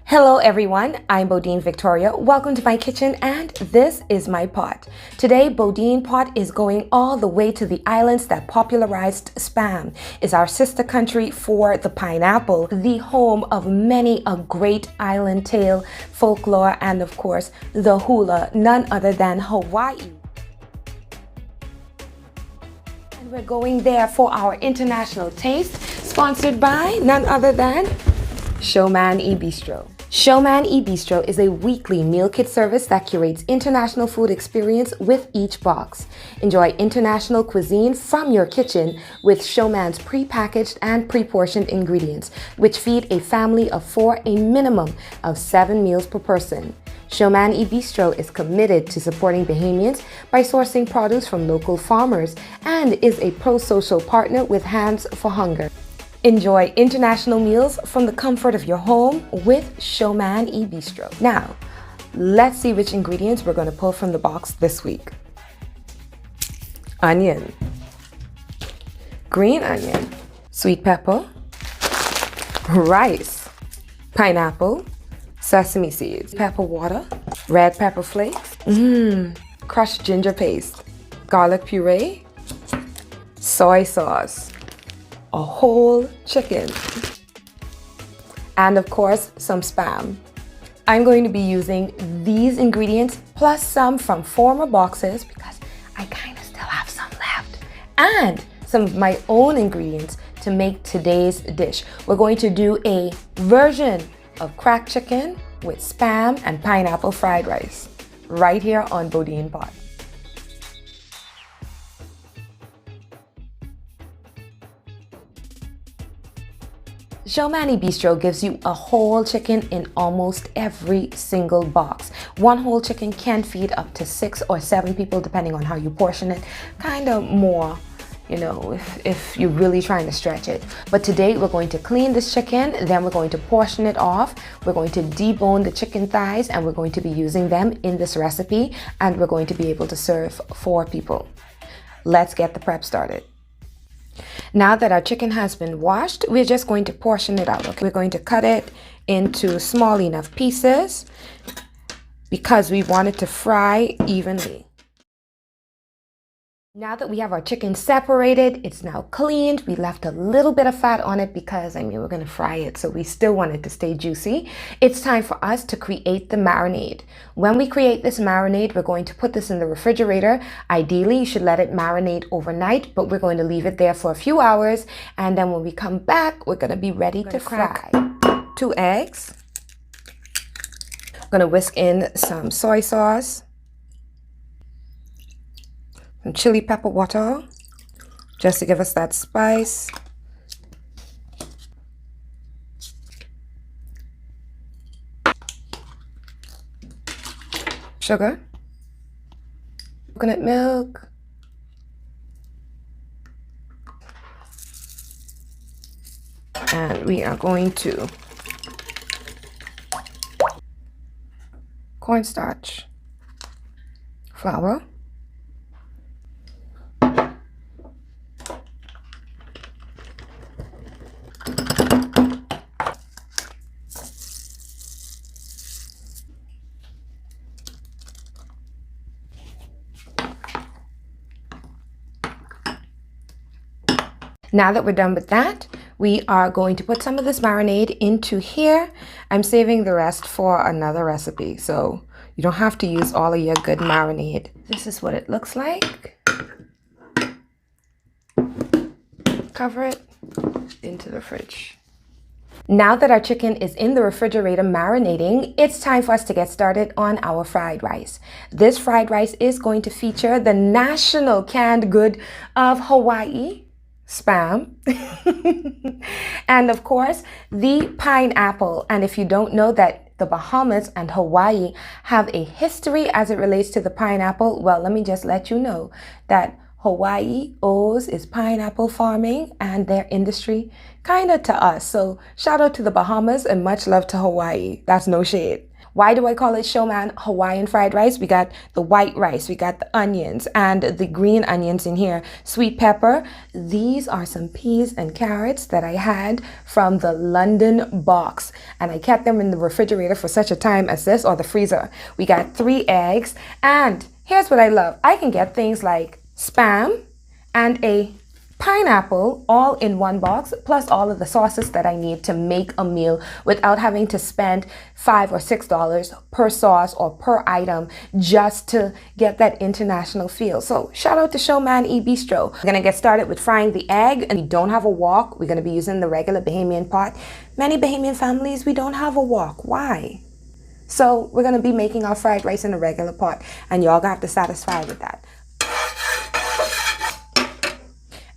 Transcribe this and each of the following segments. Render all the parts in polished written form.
Hello everyone, I'm Bodine Victoria. Welcome to my kitchen and this is my pot. Today, Bodine pot is going all the way to the islands that popularized Spam. It's our sister country for the pineapple, the home of many a great island tale, folklore, and of course, the hula, none other than Hawaii. And we're going there for our international taste, sponsored by none other than Showman e-Bistro. Showman e-Bistro is a weekly meal kit service that curates international food experience with each box. Enjoy international cuisine from your kitchen with Showman's pre-packaged and pre-portioned ingredients, which feed a family of 4 a minimum of 7 meals per person. Showman e-Bistro is committed to supporting Bahamians by sourcing produce from local farmers and is a pro-social partner with Hands for Hunger. Enjoy international meals from the comfort of your home with Showman e-Bistro. Now, let's see which ingredients we're going to pull from the box this week. Onion, green onion, sweet pepper, rice, pineapple, sesame seeds, pepper water, red pepper flakes, crushed ginger paste, garlic puree, soy sauce, a whole chicken, and of course some Spam. I'm going to be using these ingredients plus some from former boxes because I kind of still have some left, and some of my own ingredients to make today's dish. We're going to do a version of cracked chicken with Spam and pineapple fried rice right here on Bodine Pot. Showman e-Bistro gives you a whole chicken in almost every single box. One whole chicken can feed up to 6 or 7 people depending on how you portion it. Kind of more, you know, if you're really trying to stretch it. But today we're going to clean this chicken, then we're going to portion it off. We're going to debone the chicken thighs and we're going to be using them in this recipe, and we're going to be able to serve 4 people. Let's get the prep started. Now that our chicken has been washed, we're just going to portion it out. Okay? We're going to cut it into small enough pieces because we want it to fry evenly. Now that we have our chicken separated, it's now cleaned. We left a little bit of fat on it because, we're going to fry it, so we still want it to stay juicy. It's time for us to create the marinade. When we create this marinade, we're going to put this in the refrigerator. Ideally, you should let it marinate overnight, but we're going to leave it there for a few hours. And then when we come back, we're going to be ready to fry. 2 eggs. I'm going to whisk in some soy sauce, some chili pepper water, just to give us that spice. Sugar, coconut milk, and we are going to cornstarch, flour, Now that we're done with that, we are going to put some of this marinade into here. I'm saving the rest for another recipe, so you don't have to use all of your good marinade. This is what it looks like. Cover it into the fridge. Now that our chicken is in the refrigerator marinating, it's time for us to get started on our fried rice. This fried rice is going to feature the national canned good of Hawaii, Spam, and of course the pineapple. And if you don't know that the Bahamas and Hawaii have a history as it relates to the pineapple, well, let me just let you know that Hawaii owes its pineapple farming and their industry kind of to us. So shout out to the Bahamas and much love to Hawaii. That's no shade. Why do I call it Showman Hawaiian fried rice? We got the white rice, we got the onions and the green onions in here, sweet pepper. These are some peas and carrots that I had from the London box, and I kept them in the refrigerator for such a time as this, or the freezer. We got 3 eggs, and here's what I love. I can get things like Spam and a pineapple all in one box, plus all of the sauces that I need to make a meal without having to spend $5 or $6 per sauce or per item just to get that international feel. So shout out to Showman e-Bistro. We're gonna get started with frying the egg, and we don't have a wok. We're gonna be using the regular Bahamian pot. Many Bahamian families, we don't have a wok. Why? So we're gonna be making our fried rice in a regular pot, and y'all gonna have to satisfy with that.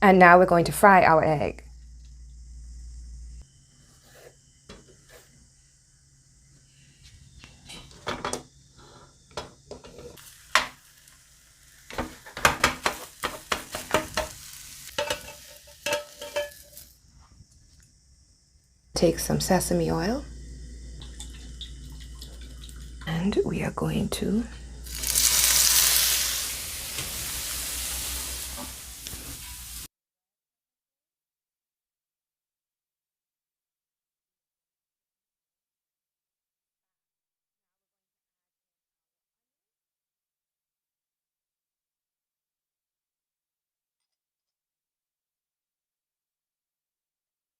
And now we're going to fry our egg. Take some sesame oil, and we are going to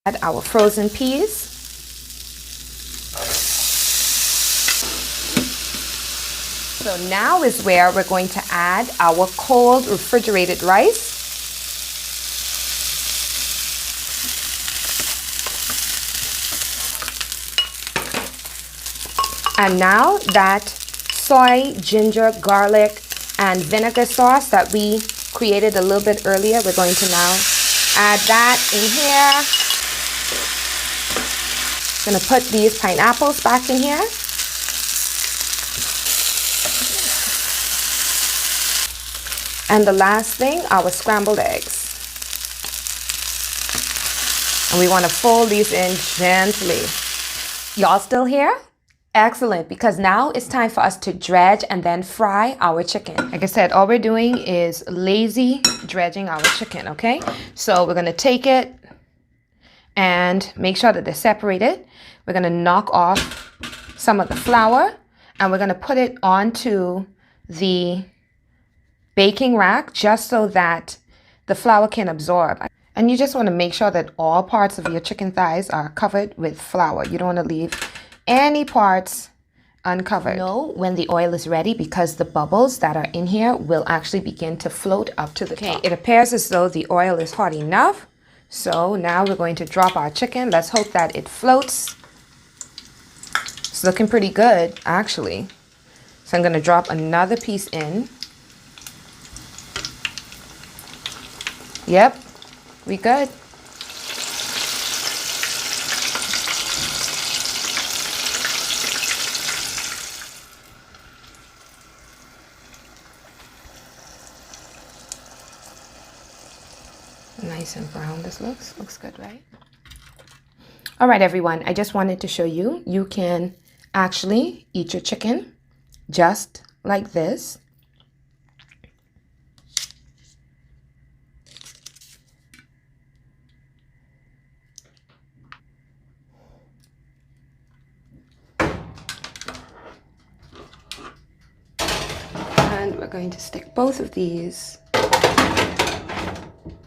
add our frozen peas. So now is where we're going to add our cold refrigerated rice. And now that soy, ginger, garlic, and vinegar sauce that we created a little bit earlier, we're going to now add that in here. I'm gonna put these pineapples back in here. And the last thing, our scrambled eggs. And we want to fold these in gently. Y'all still here? Excellent, because now it's time for us to dredge and then fry our chicken. Like I said, all we're doing is lazy dredging our chicken, okay? So we're gonna take it and make sure that they're separated. We're gonna knock off some of the flour, and we're gonna put it onto the baking rack just so that the flour can absorb. And you just wanna make sure that all parts of your chicken thighs are covered with flour. You don't wanna leave any parts uncovered. Know when the oil is ready, because the bubbles that are in here will actually begin to float up to the top. It appears as though the oil is hot enough. So now we're going to drop our chicken. Let's hope that it floats. It's looking pretty good, actually. So I'm going to drop another piece in. Yep, we good. Nice and brown this looks good, right? All right, everyone, I just wanted to show you, you can actually eat your chicken just like this. And we're going to stick both of these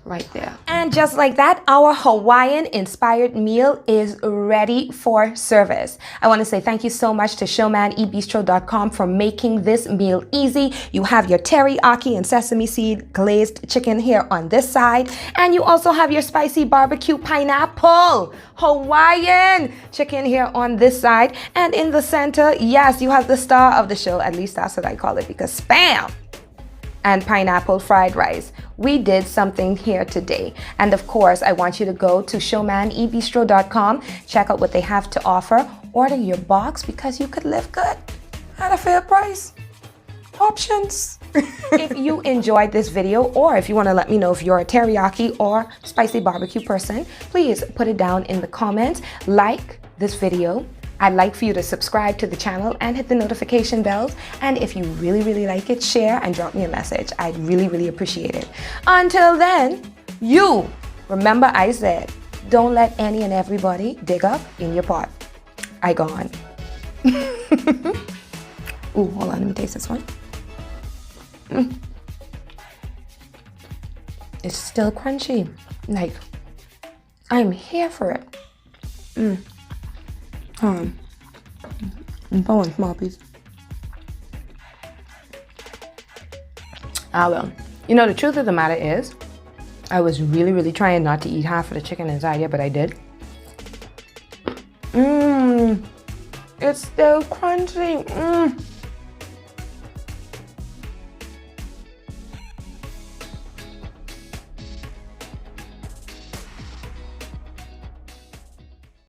right there. And just like that, our Hawaiian inspired meal is ready for service. I want to say thank you so much to showmanebistro.com for making this meal easy. You have your teriyaki and sesame seed glazed chicken here on this side, and you also have your spicy barbecue pineapple Hawaiian chicken here on this side. And in the center, yes, you have the star of the show, at least that's what I call it, because Spam and pineapple fried rice. We did something here today. And of course, I want you to go to showmanebistro.com, check out what they have to offer, order your box, because you could live good at a fair price. Options. If you enjoyed this video, or if you want to let me know if you're a teriyaki or spicy barbecue person, please put it down in the comments. Like this video, I'd like for you to subscribe to the channel and hit the notification bells. And if you really, really like it, share and drop me a message. I'd really, really appreciate it. Until then, you remember I said, don't let any and everybody dig up in your pot. I gone. Ooh, hold on, let me taste this one. It's still crunchy. Like, I'm here for it. I'm pulling small piece. Ah well, you know, the truth of the matter is, I was really, really trying not to eat half of the chicken inside here, but I did. It's still crunchy.